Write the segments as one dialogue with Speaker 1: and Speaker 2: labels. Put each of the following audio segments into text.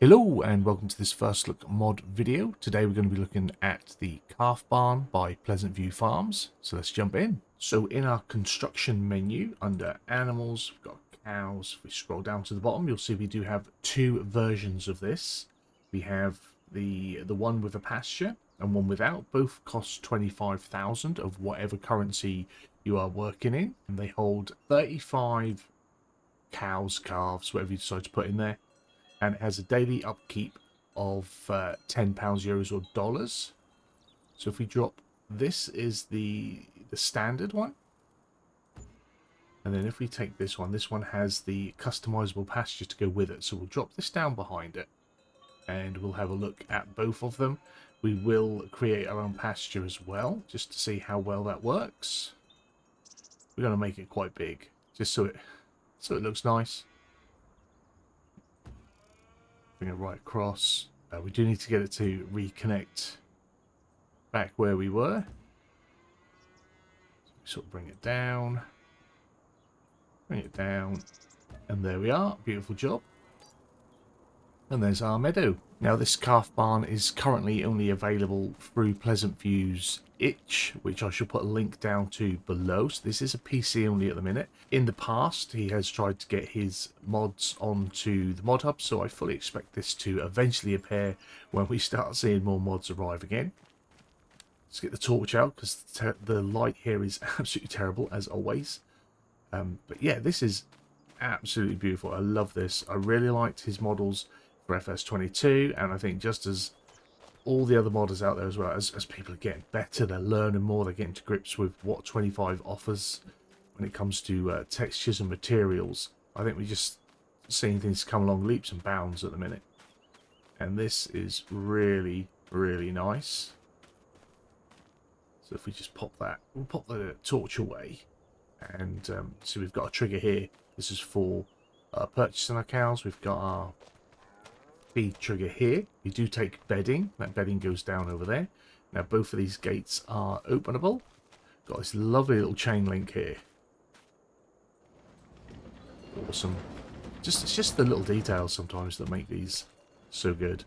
Speaker 1: Hello and welcome to this first look mod video. Today we're going to be looking at the calf barn by Pleasant View Farms. So let's jump in. So in our construction menu under animals, we've got cows. If we scroll down to the bottom, you'll see we do have two versions of this. We have the one with a pasture and one without. Both cost 25,000 of whatever currency you are working in, and they hold 35 cows, calves, whatever you decide to put in there. And it has a daily upkeep of £10, euros, or dollars. So if we drop, this is the standard one. And then if we take this one has the customizable pasture to go with it. So we'll drop this down behind it and we'll have a look at both of them. We will create our own pasture as well, just to see how well that works. We're going to make it quite big, just so it looks nice. Bring it right across. We do need to get it to reconnect back where we were. So we sort of bring it down, and there we are. Beautiful job. And there's our meadow. Now this calf barn is currently only available through Pleasant View's itch, which I shall put a link down to below. So this is a PC only at the minute. In the past, he has tried to get his mods onto the mod hub, so I fully expect this to eventually appear when we start seeing more mods arrive again. Let's get the torch out, because the light here is absolutely terrible, as always. But yeah, this is absolutely beautiful. I love this. I really liked his models for FS22, and I think just as all the other modders out there as well, as people are getting better, they're learning more, they're getting to grips with what 25 offers when it comes to textures and materials. I think we're just seeing things come along leaps and bounds at the minute, and this is really, really nice. So if we just pop that, we'll pop the torch away, and so we've got a trigger here. This is for purchasing our cows. We've got our feed trigger here. We do take bedding. That bedding goes down over there. Now both of these gates are openable. Got this lovely little chain link here. Awesome. It's just the little details sometimes that make these so good.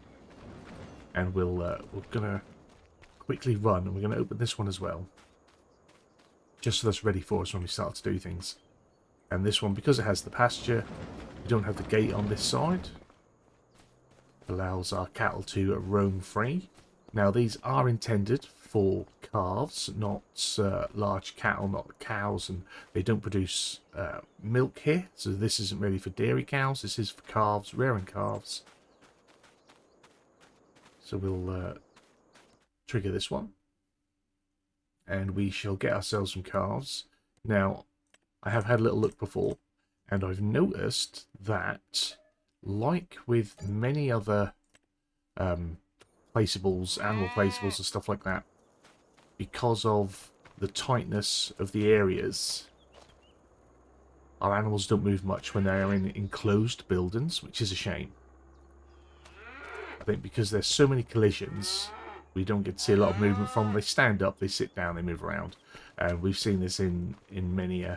Speaker 1: And we're gonna quickly run, and we're gonna open this one as well, just so that's ready for us when we start to do things. And this one, because it has the pasture, we don't have the gate on this side. Allows our cattle to roam free. Now these are intended for calves, not large cattle, not cows, and they don't produce milk here, so this isn't really for dairy cows. This is for calves, rearing calves. So we'll trigger this one, and we shall get ourselves some calves. Now I have had a little look before, and I've noticed that, like with many other placeables, animal placeables and stuff like that, because of the tightness of the areas, our animals don't move much when they are in enclosed buildings, which is a shame. I think because there's so many collisions, we don't get to see a lot of movement from them. They stand up, they sit down, they move around. And we've seen this in many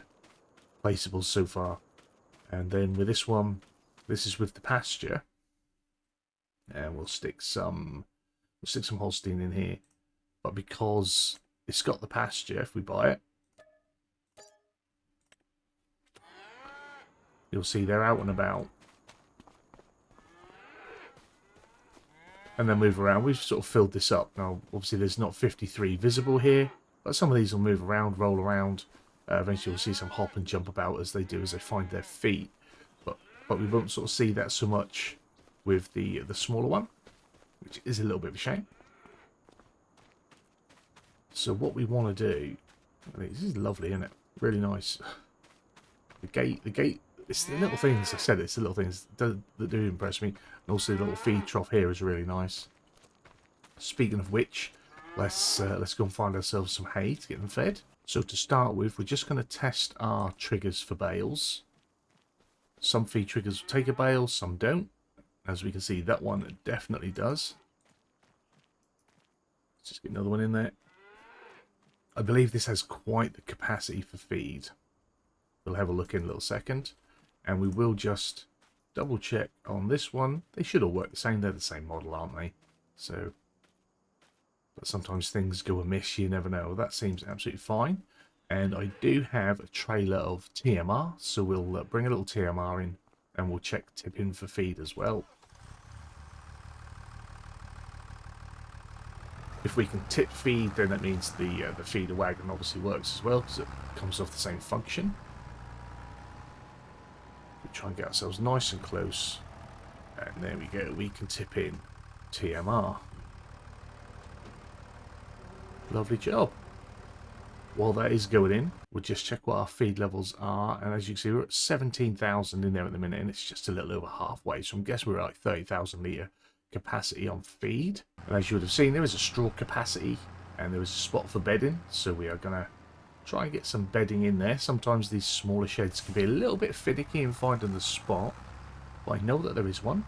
Speaker 1: placeables so far. And then with this one, this is with the pasture, and we'll stick some Holstein in here. But because it's got the pasture, if we buy it, you'll see they're out and about, and then move around. We've sort of filled this up. Now obviously there's not 53 visible here, but some of these will move around, roll around. Eventually we'll see some hop and jump about as they find their feet. But we won't sort of see that so much with the smaller one, which is a little bit of a shame. So what we want to do, I mean, this is lovely, isn't it? Really nice. The gate, it's the little things, I said it's the little things that do impress me. And also the little feed trough here is really nice. Speaking of which, let's go and find ourselves some hay to get them fed. So to start with, we're just going to test our triggers for bales. Some feed triggers will take a bale, some don't. As we can see, that one definitely does. Let's just get another one in there. I believe this has quite the capacity for feed. We'll have a look in a little second. And we will just double check on this one. They should all work the same. They're the same model, aren't they? So, but sometimes things go amiss. You never know. That seems absolutely fine. And I do have a trailer of TMR, so we'll bring a little TMR in and we'll check tip in for feed as well. If we can tip feed, then that means the feeder wagon obviously works as well, because it comes off the same function. We try and get ourselves nice and close, and there we go, we can tip in TMR. Lovely job. While that is going in, we'll just check what our feed levels are, and as you can see, we're at 17,000 in there at the minute, and it's just a little over halfway, so I'm guessing we're at like 30,000 litre capacity on feed. And as you would have seen, there is a straw capacity, and there is a spot for bedding, so we are going to try and get some bedding in there. Sometimes these smaller sheds can be a little bit finicky in finding the spot, but I know that there is one.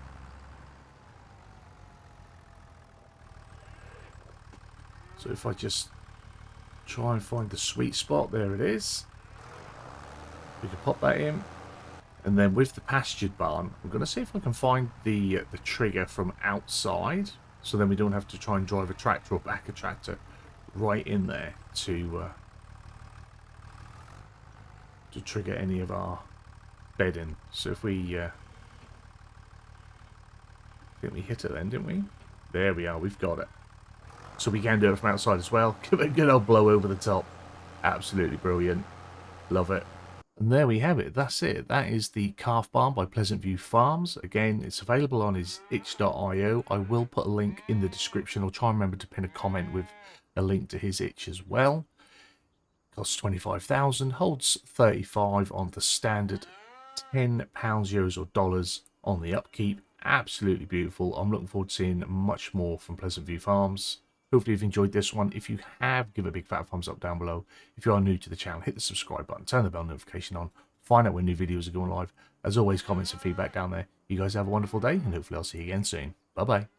Speaker 1: So if I just try and find the sweet spot, there it is. We can pop that in. And then with the pastured barn, I'm going to see if I can find the trigger from outside, so then we don't have to try and drive a tractor or back a tractor right in there to trigger any of our bedding. So if we I think we hit it then, didn't we? There we are, we've got it. So we can do it from outside as well. Give it a good old blow over the top. Absolutely brilliant. Love it. And there we have it. That's it. That is the calf barn by Pleasant View Farms. Again, it's available on his itch.io. I will put a link in the description. I'll try and remember to pin a comment with a link to his itch as well. Costs 25,000. Holds 35 on the standard. £10, euros or dollars on the upkeep. Absolutely beautiful. I'm looking forward to seeing much more from Pleasant View Farms. Hopefully you've enjoyed this one. If you have, give it a big fat thumbs up down below. If you are new to the channel, hit the subscribe button, turn the bell notification on, find out when new videos are going live. As always, comments and feedback down there. You guys have a wonderful day, and hopefully I'll see you again soon. Bye-bye.